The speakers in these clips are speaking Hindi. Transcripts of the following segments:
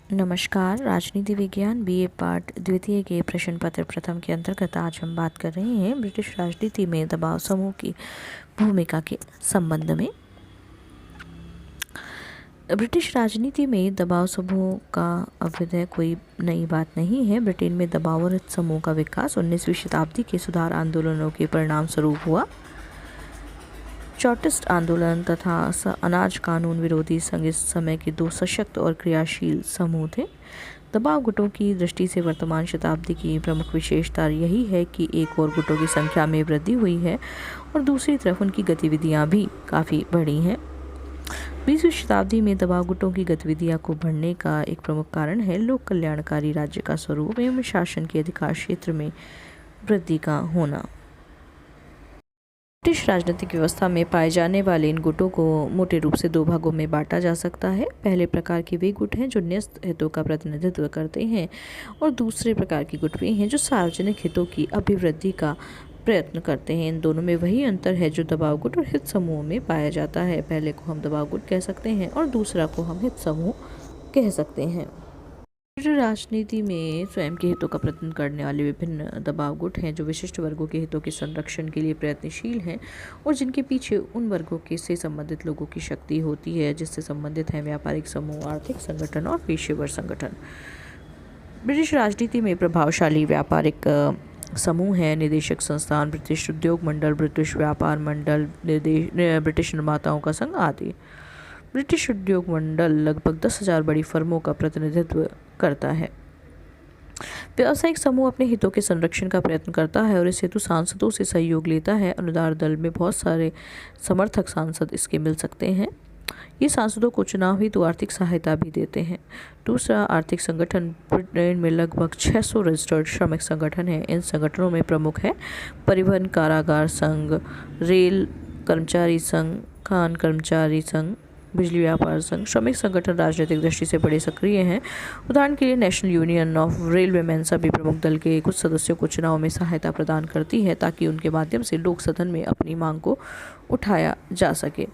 नमस्कार। राजनीति विज्ञान बीए पाठ द्वितीय के प्रश्न पत्र प्रथम के अंतर्गत आज हम बात कर रहे हैं ब्रिटिश राजनीति में दबाव समूह की भूमिका के संबंध में। ब्रिटिश राजनीति में दबाव समूह का अभ्युदय कोई नई बात नहीं है। ब्रिटेन में दबाव और समूह का विकास 19वीं शताब्दी के सुधार आंदोलनों के परिणाम स्वरूप हुआ। चौटिस्ट आंदोलन तथा अनाज कानून विरोधी संघ इस समय के दो सशक्त और क्रियाशील समूह थे। दबाव गुटों की दृष्टि से वर्तमान शताब्दी की प्रमुख विशेषता यही है कि एक और गुटों की संख्या में वृद्धि हुई है और दूसरी तरफ उनकी गतिविधियां भी काफ़ी बढ़ी हैं। 20वीं शताब्दी में दबाव गुटों की गतिविधियां को बढ़ने का एक प्रमुख कारण है लोक कल्याणकारी राज्य का स्वरूप एवं शासन के अधिकार क्षेत्र में वृद्धि का होना। ब्रिटिश राजनीतिक व्यवस्था में पाए जाने वाले इन गुटों को मोटे रूप से दो भागों में बांटा जा सकता है। पहले प्रकार के वे गुट हैं जो न्यस्त हितों का प्रतिनिधित्व करते हैं और दूसरे प्रकार के गुट वे हैं जो सार्वजनिक हितों की अभिवृद्धि का प्रयत्न करते हैं। इन दोनों में वही अंतर है जो दबाव गुट और हित समूह में पाया जाता है। पहले को हम दबाव गुट कह सकते हैं और दूसरा को हम हित समूह कह सकते हैं। राजनीति में स्वयं के हितों का प्रतिनिधित्व करने वाले विभिन्न दबाव गुट हैं जो विशिष्ट वर्गों के हितों के संरक्षण के लिए प्रयत्नशील हैं और जिनके पीछे उन वर्गों के से संबंधित लोगों की शक्ति होती है जिससे संबंधित हैं व्यापारिक समूह, आर्थिक संगठन और पेशेवर संगठन। ब्रिटिश राजनीति में प्रभावशाली व्यापारिक समूह हैं निदेशक संस्थान, ब्रिटिश उद्योग मंडल, ब्रिटिश व्यापार मंडल, ब्रिटिश निर्माताओं का संघ आदि। ब्रिटिश उद्योग मंडल लगभग 10,000 बड़ी फर्मों का प्रतिनिधित्व करता है। व्यावसायिक समूह अपने हितों के संरक्षण का प्रयत्न करता है और इस हेतु सांसदों से सहयोग लेता है। अनुदार दल में बहुत सारे समर्थक सांसद इसके मिल सकते हैं। ये सांसदों को चुनाव हेतु आर्थिक सहायता भी देते हैं। दूसरा आर्थिक संगठन ब्रिटेन में लगभग 600 रजिस्टर्ड श्रमिक संगठन है। इन संगठनों में प्रमुख है परिवहन कारागार संघ, रेल कर्मचारी संघ, खान कर्मचारी संघ, बिजली व्यापार संघ। श्रमिक संगठन राजनीतिक दृष्टि से बड़े सक्रिय हैं। उदाहरण के लिए नेशनल यूनियन ऑफ रेलवेमैन सभी प्रमुख दल के कुछ सदस्यों को चुनाव में सहायता प्रदान करती है ताकि उनके माध्यम से लोक सदन में अपनी मांग को उठाया जा सके।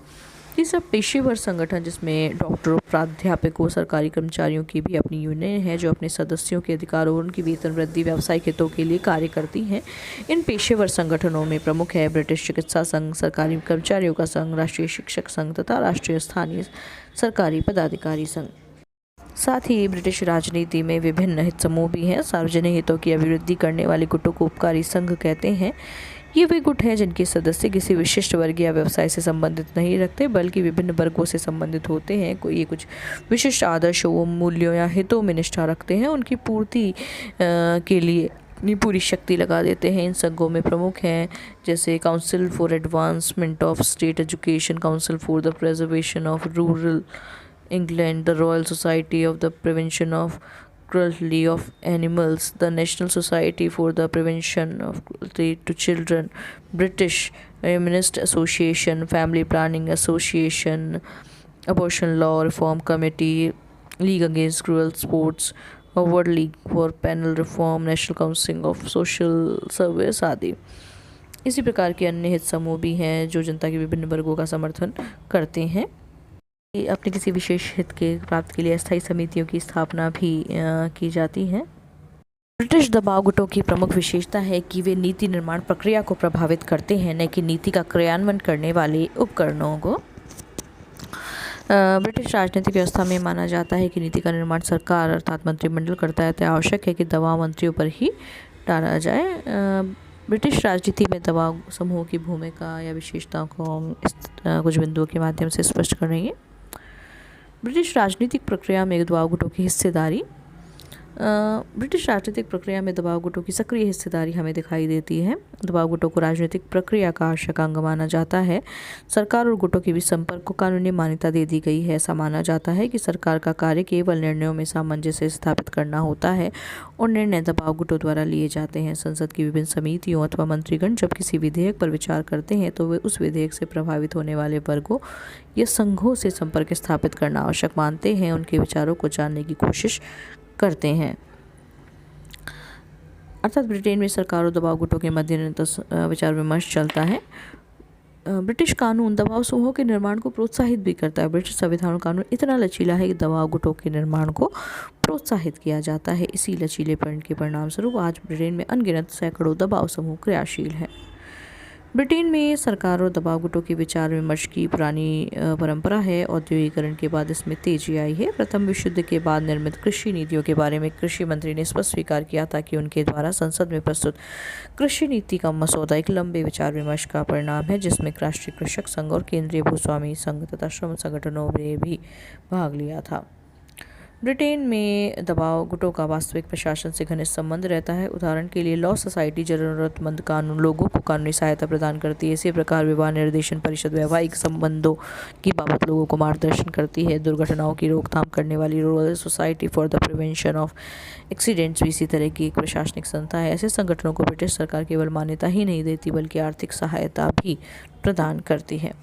तीसरा पेशेवर संगठन जिसमें डॉक्टरों, प्राध्यापकों, सरकारी कर्मचारियों की भी अपनी यूनियन है जो अपने सदस्यों के अधिकारों और उनकी वेतन वृद्धि व्यावसायिक हितों के लिए कार्य करती हैं। इन पेशेवर संगठनों में प्रमुख है ब्रिटिश चिकित्सा संघ, सरकारी कर्मचारियों का संघ, राष्ट्रीय शिक्षक संघ तथा राष्ट्रीय स्थानीय सरकारी पदाधिकारी संघ। साथ ही ब्रिटिश राजनीति में विभिन्न हित समूह भी हैं। सार्वजनिक हितों की अभिवृद्धि करने वाले गुटों को उपकारी संघ कहते हैं। ये वे गुट हैं जिनके सदस्य किसी विशिष्ट वर्ग या व्यवसाय से संबंधित नहीं रखते बल्कि विभिन्न वर्गों से संबंधित होते हैं। ये कुछ विशिष्ट आदर्शों, मूल्यों या हितों में निष्ठा रखते हैं। उनकी पूर्ति के लिए अपनी पूरी शक्ति लगा देते हैं। इन संघों में प्रमुख हैं जैसे council for advancement of state education, council for the preservation of rural England, the royal society of the prevention of cruelty of animals, the National Society for the Prevention of Cruelty to Children, British Humanist Association, Family Planning Association, Abortion Law Reform Committee, League Against Cruel Sports, World League for Penal Reform, National Council of Social Service आदि। इसी प्रकार के अन्य हित समूह भी हैं जो जनता के विभिन्न वर्गों का समर्थन करते हैं। अपने किसी विशेष हित के प्राप्त के लिए अस्थायी समितियों की स्थापना भी की जाती है। ब्रिटिश दबाव गुटों की प्रमुख विशेषता है कि वे नीति निर्माण प्रक्रिया को प्रभावित करते हैं, न कि नीति का क्रियान्वयन करने वाले उपकरणों को। ब्रिटिश राजनीतिक व्यवस्था में माना जाता है कि नीति का निर्माण सरकार अर्थात मंत्रिमंडल करता है। तो आवश्यक है कि दबाव मंत्रियों पर ही डाला जाए। ब्रिटिश राजनीति में दबाव समूह की भूमिका या विशेषताओं को हम कुछ बिंदुओं के माध्यम से स्पष्ट करेंगे। ब्रिटिश राजनीतिक प्रक्रिया में दबाव गुटों की हिस्सेदारी। ब्रिटिश राजनीतिक प्रक्रिया में दबाव गुटों की सक्रिय हिस्सेदारी हमें दिखाई देती है। दबाव गुटों को राजनीतिक प्रक्रिया का आवश्यक अंग माना जाता है। सरकार और गुटों के बीच संपर्क को कानूनी मान्यता दे दी गई है। ऐसा माना जाता है कि सरकार का कार्य केवल निर्णयों में सामंजस्य स्थापित करना होता है और निर्णय दबाव गुटों द्वारा लिए जाते हैं। संसद की विभिन्न समितियों अथवा मंत्रीगण जब किसी विधेयक पर विचार करते हैं तो वे उस विधेयक से प्रभावित होने वाले वर्गों या संघों से संपर्क स्थापित करना आवश्यक मानते हैं, उनके विचारों को जानने की कोशिश करते हैं। अर्थात ब्रिटेन में सरकार और दबाव गुटों के मध्य निरंतर विचार विमर्श चलता है। ब्रिटिश कानून दबाव समूहों के निर्माण को प्रोत्साहित भी करता है। ब्रिटिश संविधान कानून इतना लचीला है कि दबाव गुटों के निर्माण को प्रोत्साहित किया जाता है। इसी लचीलेपन के परिणाम स्वरूप आज ब्रिटेन में अनगिनत सैकड़ों दबाव समूह क्रियाशील हैं। ब्रिटेन में सरकार और दबाव गुटों के विचार विमर्श की पुरानी परंपरा है। औद्योगिकरण के बाद इसमें तेजी आई है। प्रथम विश्व युद्ध के बाद निर्मित कृषि नीतियों के बारे में कृषि मंत्री ने स्पष्ट स्वीकार किया था कि उनके द्वारा संसद में प्रस्तुत कृषि नीति का मसौदा एक लंबे विचार विमर्श का परिणाम है, जिसमें राष्ट्रीय कृषक संघ और केंद्रीय भूस्वामी संघ तथा श्रम संगठनों ने भी भाग लिया था। ब्रिटेन में दबाव गुटों का वास्तविक प्रशासन से घनिष्ठ संबंध रहता है। उदाहरण के लिए लॉ सोसाइटी जरूरतमंद कानून लोगों को कानूनी सहायता प्रदान करती है। इसी प्रकार विवाह निर्देशन परिषद वैवाहिक संबंधों की बाबत लोगों को मार्गदर्शन करती है। दुर्घटनाओं की रोकथाम करने वाली royal society for the prevention of accidents भी इसी तरह की एक प्रशासनिक संस्था है। ऐसे संगठनों को ब्रिटिश सरकार केवल मान्यता ही नहीं देती बल्कि आर्थिक सहायता भी प्रदान करती है।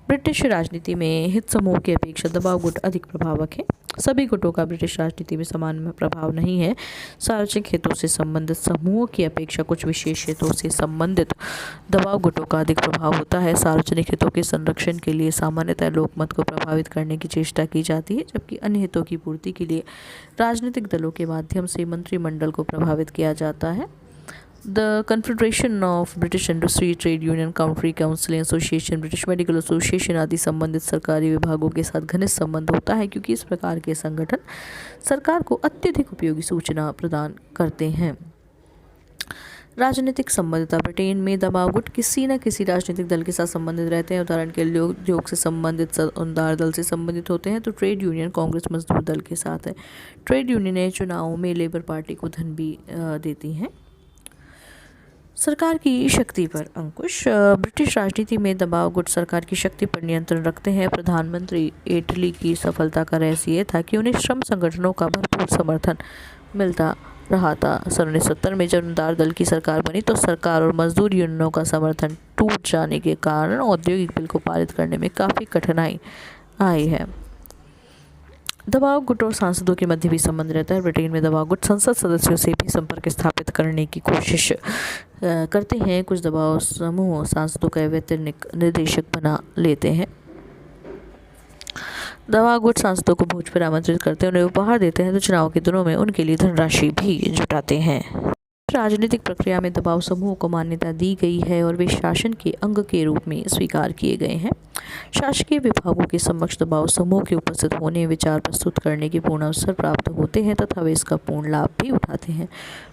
ब्रिटिश राजनीति में हित समूह की अपेक्षा दबाव गुट अधिक प्रभावक है। सभी गुटों का ब्रिटिश राजनीति में समान प्रभाव नहीं है। सार्वजनिक हितों से संबंधित समूहों की अपेक्षा कुछ विशेष हितों से संबंधित दबाव गुटों का अधिक प्रभाव होता है। सार्वजनिक हितों के संरक्षण के लिए सामान्यतः लोकमत को प्रभावित करने की चेष्टा की जाती है, जबकि अन्य हितों की पूर्ति के लिए राजनीतिक दलों के माध्यम से मंत्रिमंडल को प्रभावित किया जाता है। The Confederation of British Industry, Trade Union, County Council Association, British Medical Association आदि संबंधित सरकारी विभागों के साथ घनिष्ठ संबंध होता है, क्योंकि इस प्रकार के संगठन सरकार को अत्यधिक उपयोगी सूचना प्रदान करते हैं। राजनीतिक संबद्धता। ब्रिटेन में दबाव गुट किसी न किसी राजनीतिक दल के साथ संबंधित रहते हैं। उदाहरण के लिए उद्योग से संबंधित उदार दल से संबंधित होते हैं तो ट्रेड यूनियन कांग्रेस मजदूर दल के साथ है। ट्रेड यूनियनें चुनावों में लेबर पार्टी को धन भी देती हैं। सरकार की शक्ति पर अंकुश। ब्रिटिश राजनीति में दबाव गुट सरकार की शक्ति पर नियंत्रण रखते हैं। प्रधानमंत्री एटली की सफलता का रहस्य ये था कि उन्हें श्रम संगठनों का भरपूर समर्थन मिलता रहा था। सन 1970 में जब उदार दल की सरकार बनी तो सरकार और मजदूर यूनियनों का समर्थन टूट जाने के कारण औद्योगिक बिल को पारित करने में काफ़ी कठिनाई आई है। दबाव गुट और सांसदों के मध्य भी संबंध रहता है। ब्रिटेन में दबाव गुट संसद सदस्यों से भी संपर्क स्थापित करने की कोशिश करते हैं। कुछ दबाव समूह सांसदों का वैतनिक निर्देशक बना लेते हैं। दबाव गुट सांसदों को भोज पर आमंत्रित करते हैं, उन्हें उपहार देते हैं तो चुनाव के दिनों में उनके लिए धनराशि भी जुटाते हैं। राजनीतिक प्रक्रिया में दबाव समूह को मान्यता दी गई है और वे शासन के अंग के रूप में स्वीकार किए गए हैं। शासकीय विभागों के समक्ष दबाव समूह के उपस्थित होने, विचार प्रस्तुत करने के पूर्ण अवसर प्राप्त होते हैं तथा वे इसका पूर्ण लाभ भी उठाते हैं।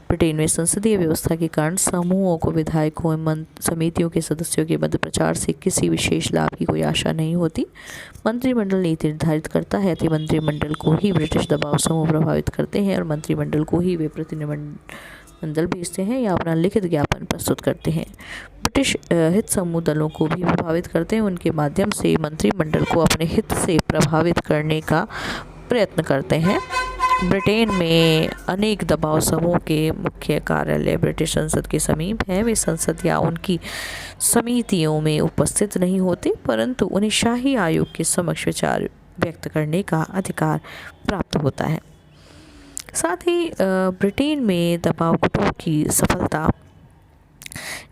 ब्रिटेन में संसदीय व्यवस्था के कारण समूहों को विधायकों एवं समितियों के सदस्यों के मध्य प्रचार से किसी विशेष लाभ की कोई आशा नहीं होती। मंत्रिमंडल नीति निर्धारित करता है कि मंत्रिमंडल को ही ब्रिटिश दबाव समूह प्रभावित करते हैं और मंत्रिमंडल को ही वे प्रतिनिधिमंडल भेजते हैं या अपना लिखित ज्ञापन प्रस्तुत करते हैं। ब्रिटिश हित समूह दलों को भी प्रभावित करते हैं, उनके माध्यम से मंत्रिमंडल को अपने हित से प्रभावित करने का प्रयत्न करते हैं। ब्रिटेन में अनेक दबाव समूह के मुख्य कार्यालय ब्रिटिश संसद के समीप हैं। वे संसद या उनकी समितियों में उपस्थित नहीं होते, परंतु उन्हें शाही आयोग के समक्ष विचार व्यक्त करने का अधिकार प्राप्त होता है। साथ ही ब्रिटेन में दबाव गुटों की सफलता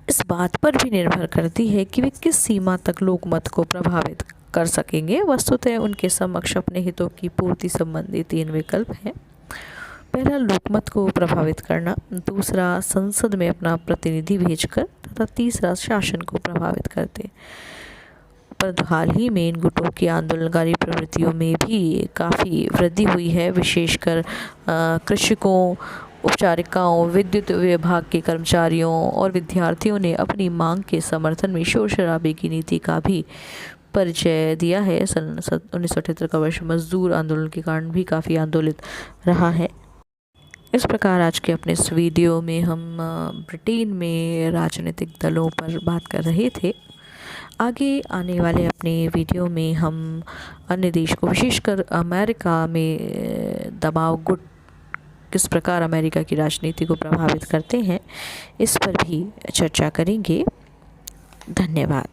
इस बात पर भी निर्भर करती है कि वे किस सीमा तक लोकमत को प्रभावित कर सकेंगे। वस्तुतः उनके समक्ष अपने हितों की पूर्ति संबंधी 3 विकल्प हैं। पहला, लोकमत को प्रभावित करना, दूसरा, संसद में अपना प्रतिनिधि भेजकर, तथा तीसरा, शासन को प्रभावित करते। परंतु हाल ही में इन गुटों की आंदोलनकारी प्रवृत्तियों में भी काफ़ी वृद्धि हुई है। विशेषकर कृषकों, उपचारिकाओं, विद्युत विभाग के कर्मचारियों और विद्यार्थियों ने अपनी मांग के समर्थन में शोर शराबे की नीति का भी परिचय दिया है। सन 1978 का वर्ष मजदूर आंदोलन के कारण भी काफ़ी आंदोलित रहा है। इस प्रकार आज के अपने इस वीडियो में हम ब्रिटेन में राजनीतिक दलों पर बात कर रहे थे। आगे आने वाले अपने वीडियो में हम अन्य देश को, विशेषकर अमेरिका में दबाव गुट किस प्रकार अमेरिका की राजनीति को प्रभावित करते हैं, इस पर भी चर्चा करेंगे। धन्यवाद।